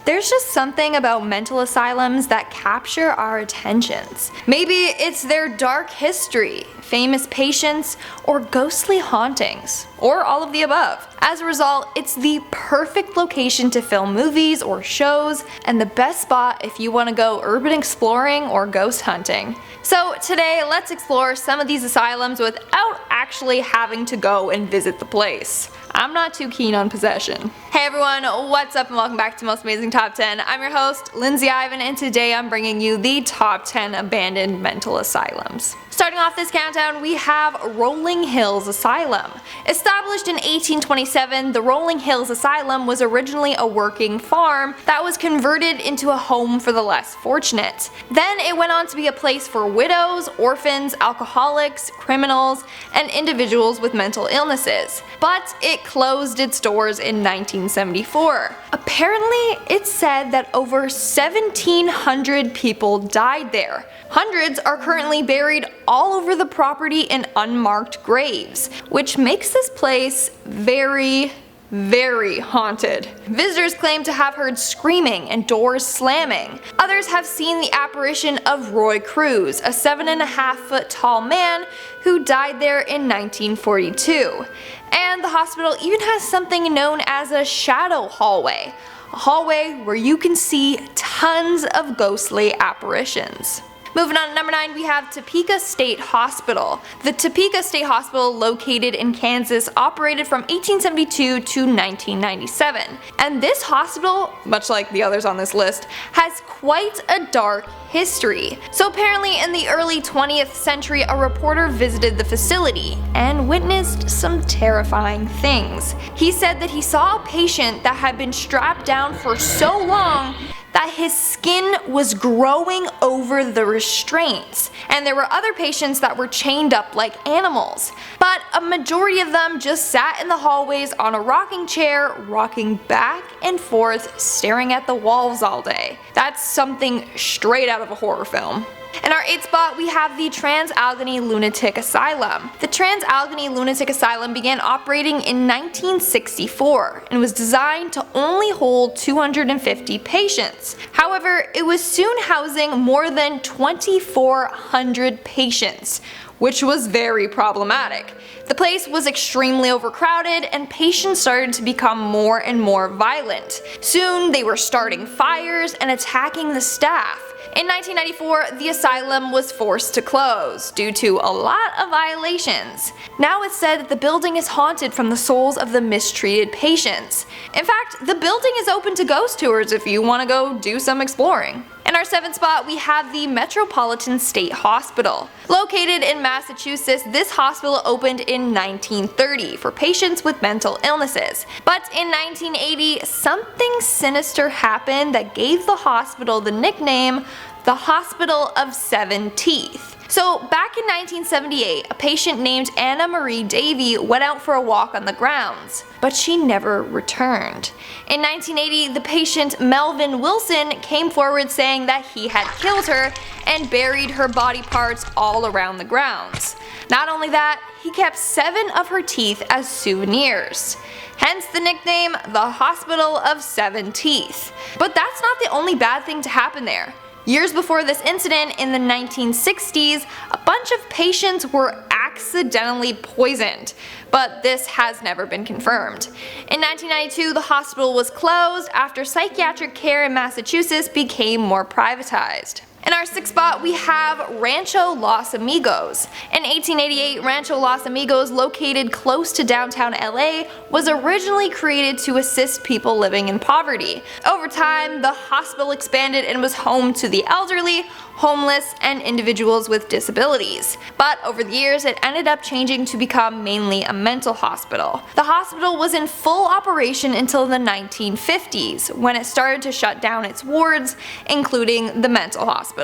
There's just something about mental asylums that capture our attentions. Maybe it's their dark history, famous patients, or ghostly hauntings, or all of the above. As a result, it's the perfect location to film movies or shows, and the best spot if you want to go urban exploring or ghost hunting. So today, let's explore some of these asylums without actually having to go and visit the place. I'm not too keen on possession. Hey everyone, what's up and welcome back to Most Amazing Top 10. I'm your host, Lindsay Ivan, and today I'm bringing you the top 10 abandoned mental asylums. Starting off this countdown, we have Rolling Hills Asylum. Established in 1827, the Rolling Hills Asylum was originally a working farm that was converted into a home for the less fortunate. Then it went on to be a place for widows, orphans, alcoholics, criminals, and individuals with mental illnesses. But it closed its doors in 1974. Apparently, it's said that over 1,700 people died there. Hundreds are currently buried all over the property in unmarked graves, which makes this place very haunted. Visitors claim to have heard screaming and doors slamming. Others have seen the apparition of Roy Cruz, a 7.5-foot tall man who died there in 1942. And the hospital even has something known as a shadow hallway, a hallway where you can see tons of ghostly apparitions. Moving on to number 9, we have Topeka State Hospital. The Topeka State Hospital, located in Kansas, operated from 1872 to 1997. And this hospital, much like the others on this list, has quite a dark history. So apparently in the early 20th century, a reporter visited the facility and witnessed some terrifying things. He said that he saw a patient that had been strapped down for so long that his skin was growing over the restraints, and there were other patients that were chained up like animals. But a majority of them just sat in the hallways on a rocking chair, rocking back and forth, staring at the walls all day. That's something straight out of a horror film. In our 8th spot, we have the Trans-Allegheny Lunatic Asylum. The Trans-Allegheny Lunatic Asylum began operating in 1964 and was designed to only hold 250 patients. However, it was soon housing more than 2,400 patients, which was very problematic. The place was extremely overcrowded and patients started to become more and more violent. Soon they were starting fires and attacking the staff. In 1994, the asylum was forced to close due to a lot of violations. Now it's said that the building is haunted from the souls of the mistreated patients. In fact, the building is open to ghost tours if you want to go do some exploring. In our 7th spot, we have the Metropolitan State Hospital. Located in Massachusetts, this hospital opened in 1930 for patients with mental illnesses. But in 1980, something sinister happened that gave the hospital the nickname the Hospital of Seven Teeth. So back in 1978, a patient named Anna Marie Davy went out for a walk on the grounds, but she never returned. In 1980, the patient Melvin Wilson came forward saying that he had killed her and buried her body parts all around the grounds. Not only that, he kept 7 of her teeth as souvenirs. Hence the nickname, the Hospital of Seven Teeth. But that's not the only bad thing to happen there. Years before this incident, in the 1960s, a bunch of patients were accidentally poisoned, but this has never been confirmed. In 1992, the hospital was closed after psychiatric care in Massachusetts became more privatized. In our 6th spot, we have Rancho Los Amigos. In 1888, Rancho Los Amigos, located close to downtown LA, was originally created to assist people living in poverty. Over time, the hospital expanded and was home to the elderly, homeless, and individuals with disabilities. But over the years, it ended up changing to become mainly a mental hospital. The hospital was in full operation until the 1950s, when it started to shut down its wards, including the mental hospital.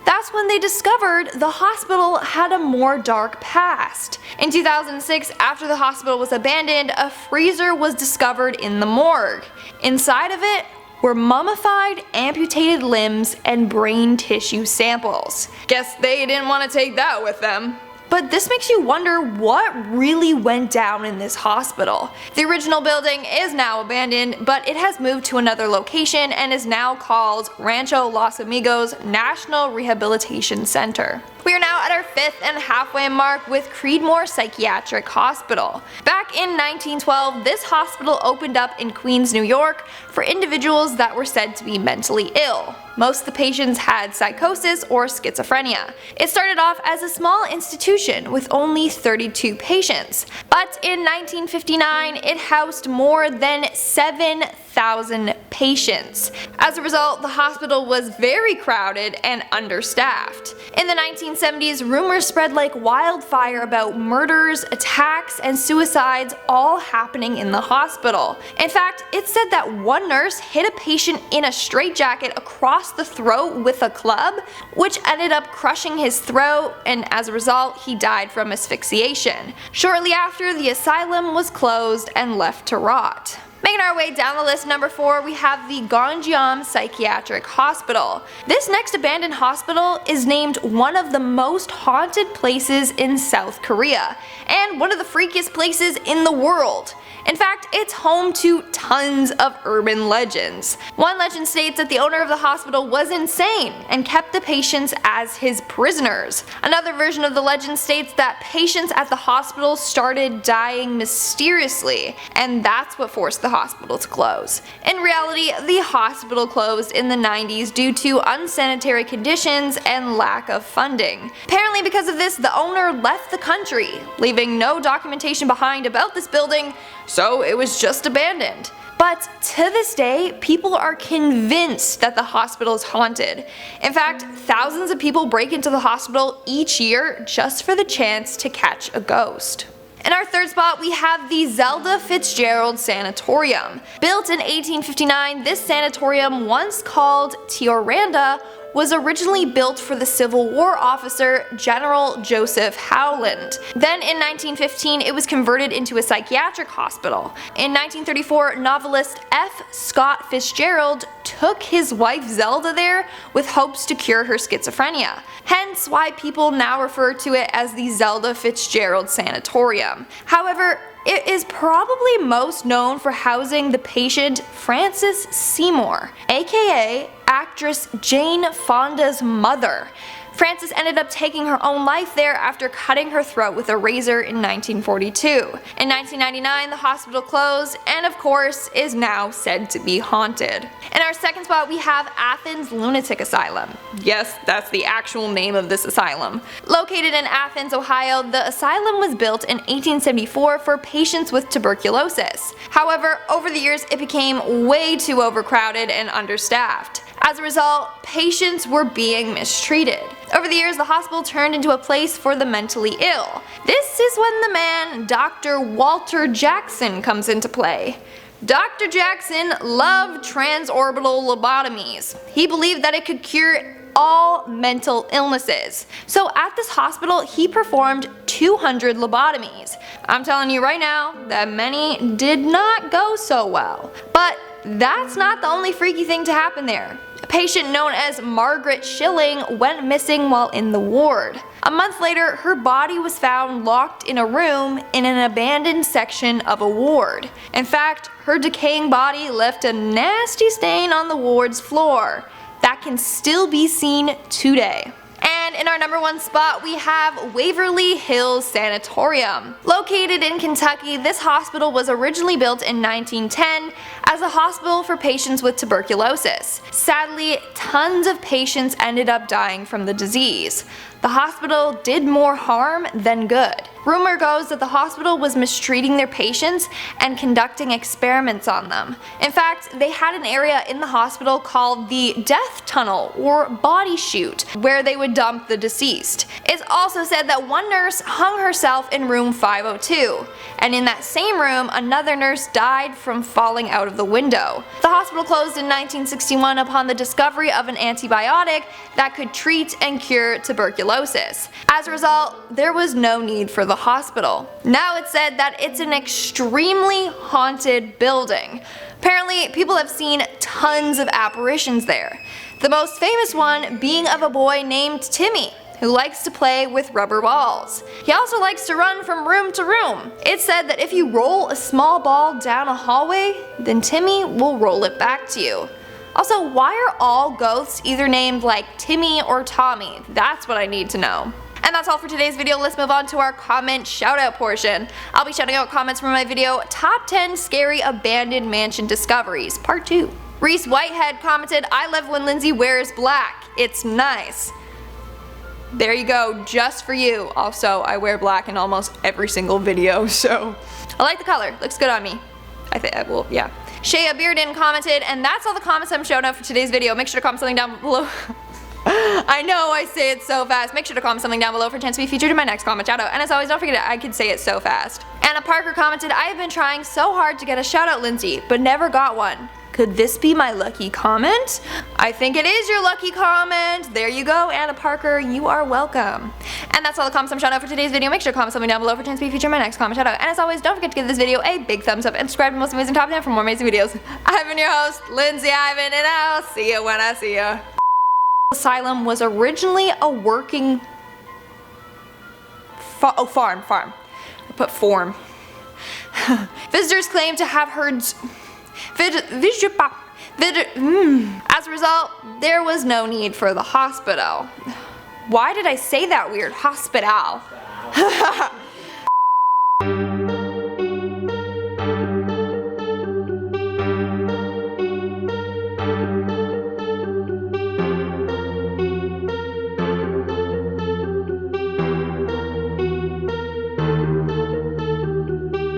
That's when they discovered the hospital had a more dark past. In 2006, after the hospital was abandoned, a freezer was discovered in the morgue. Inside of it were mummified, amputated limbs, and brain tissue samples. Guess they didn't want to take that with them. but this makes you wonder what really went down in this hospital. The original building is now abandoned, but it has moved to another location and is now called Rancho Los Amigos National Rehabilitation Center. We are now at our 5th and halfway mark with Creedmoor Psychiatric Hospital. Back in 1912, this hospital opened up in Queens, New York for individuals that were said to be mentally ill. Most of the patients had psychosis or schizophrenia. It started off as a small institution with only 32 patients, but in 1959 it housed more than 7,000 patients. As a result, the hospital was very crowded and understaffed. In the 1970s, rumors spread like wildfire about murders, attacks, and suicides all happening in the hospital. In fact, it's said that one nurse hit a patient in a straitjacket across the throat with a club, which ended up crushing his throat, and as a result, he died from asphyxiation. Shortly after, the asylum was closed and left to rot. Making our way down the list, number 4, we have the Gonjiam Psychiatric Hospital. This next abandoned hospital is named one of the most haunted places in South Korea, and one of the freakiest places in the world. In fact, it's home to tons of urban legends. One legend states that the owner of the hospital was insane and kept the patients as his prisoners. Another version of the legend states that patients at the hospital started dying mysteriously, and that's what forced the hospital to close. In reality, the hospital closed in the 90s due to unsanitary conditions and lack of funding. Apparently because of this, the owner left the country, leaving no documentation behind about this building, so it was just abandoned. But to this day, people are convinced that the hospital is haunted. In fact, thousands of people break into the hospital each year just for the chance to catch a ghost. In our 3rd spot, we have the Zelda Fitzgerald Sanatorium. Built in 1859, this sanatorium, once called Tioranda, was originally built for the Civil War officer General Joseph Howland. Then in 1915 it was converted into a psychiatric hospital. In 1934, novelist F. Scott Fitzgerald took his wife Zelda there with hopes to cure her schizophrenia, hence why people now refer to it as the Zelda Fitzgerald Sanatorium. However, it is probably most known for housing the patient Frances Seymour, aka actress Jane Fonda's mother. Frances ended up taking her own life there after cutting her throat with a razor in 1942. In 1999, the hospital closed and of course is now said to be haunted. In our 2nd spot, we have Athens Lunatic Asylum. Yes, that's the actual name of this asylum. Located in Athens, Ohio, the asylum was built in 1874 for patients with tuberculosis. However, over the years it became way too overcrowded and understaffed. As a result, patients were being mistreated. Over the years, the hospital turned into a place for the mentally ill. This is when the man Dr. Walter Jackson comes into play. Dr. Jackson loved transorbital lobotomies. He believed that it could cure all mental illnesses. So at this hospital, he performed 200 lobotomies. I'm telling you right now that many did not go so well. But that's not the only freaky thing to happen there. A patient known as Margaret Schilling went missing while in the ward. A month later, her body was found locked in a room in an abandoned section of a ward. In fact, her decaying body left a nasty stain on the ward's floor that can still be seen today. And in our number 1 spot, we have Waverly Hills Sanatorium. Located in Kentucky, this hospital was originally built in 1910 as a hospital for patients with tuberculosis. Sadly, tons of patients ended up dying from the disease. The hospital did more harm than good. Rumor goes that the hospital was mistreating their patients and conducting experiments on them. In fact, they had an area in the hospital called the death tunnel or body chute, where they would dump the deceased. It's also said that one nurse hung herself in room 502, and in that same room another nurse died from falling out of the window. The hospital closed in 1961 upon the discovery of an antibiotic that could treat and cure tuberculosis. As a result, there was no need for the hospital. Now it's said that it's an extremely haunted building. Apparently, people have seen tons of apparitions there. The most famous one being of a boy named Timmy, who likes to play with rubber balls. He also likes to run from room to room. It's said that if you roll a small ball down a hallway, then Timmy will roll it back to you. Also, why are all ghosts either named like Timmy or Tommy? That's what I need to know. And that's all for today's video. Let's move on to our comment shoutout portion. I'll be shouting out comments from my video, Top 10 Scary Abandoned Mansion Discoveries, Part 2. Reese Whitehead commented, I love when Lindsay wears black. It's nice. There you go, just for you. Also, I wear black in almost every single video, so I like the color. Looks good on me. I think, well, yeah. Shea Bearden commented, and that's all the comments I'm showing up for today's video. Make sure to comment something down below. I know I say it so fast. Make sure to comment something down below for a chance to be featured in my next comment shoutout. And as always, don't forget I can say it so fast. Anna Parker commented, I have been trying so hard to get a shoutout, Lindsay, but never got one. Could this be my lucky comment? I think it is your lucky comment. There you go, Anna Parker. You are welcome. And that's all the comments I'm shouting out for today's video. Make sure to comment something down below for a chance to be featured in my next comment shoutout. And as always, don't forget to give this video a big thumbs up and subscribe to Most Amazing Top 10 for more amazing videos. I've been your host, Lindsay Ivan, and I'll see you when I see you. Asylum was originally a working farm. I put form. Visitors claim to have heard as a result, there was no need for the hospital. Why did I say that weird? Hospital.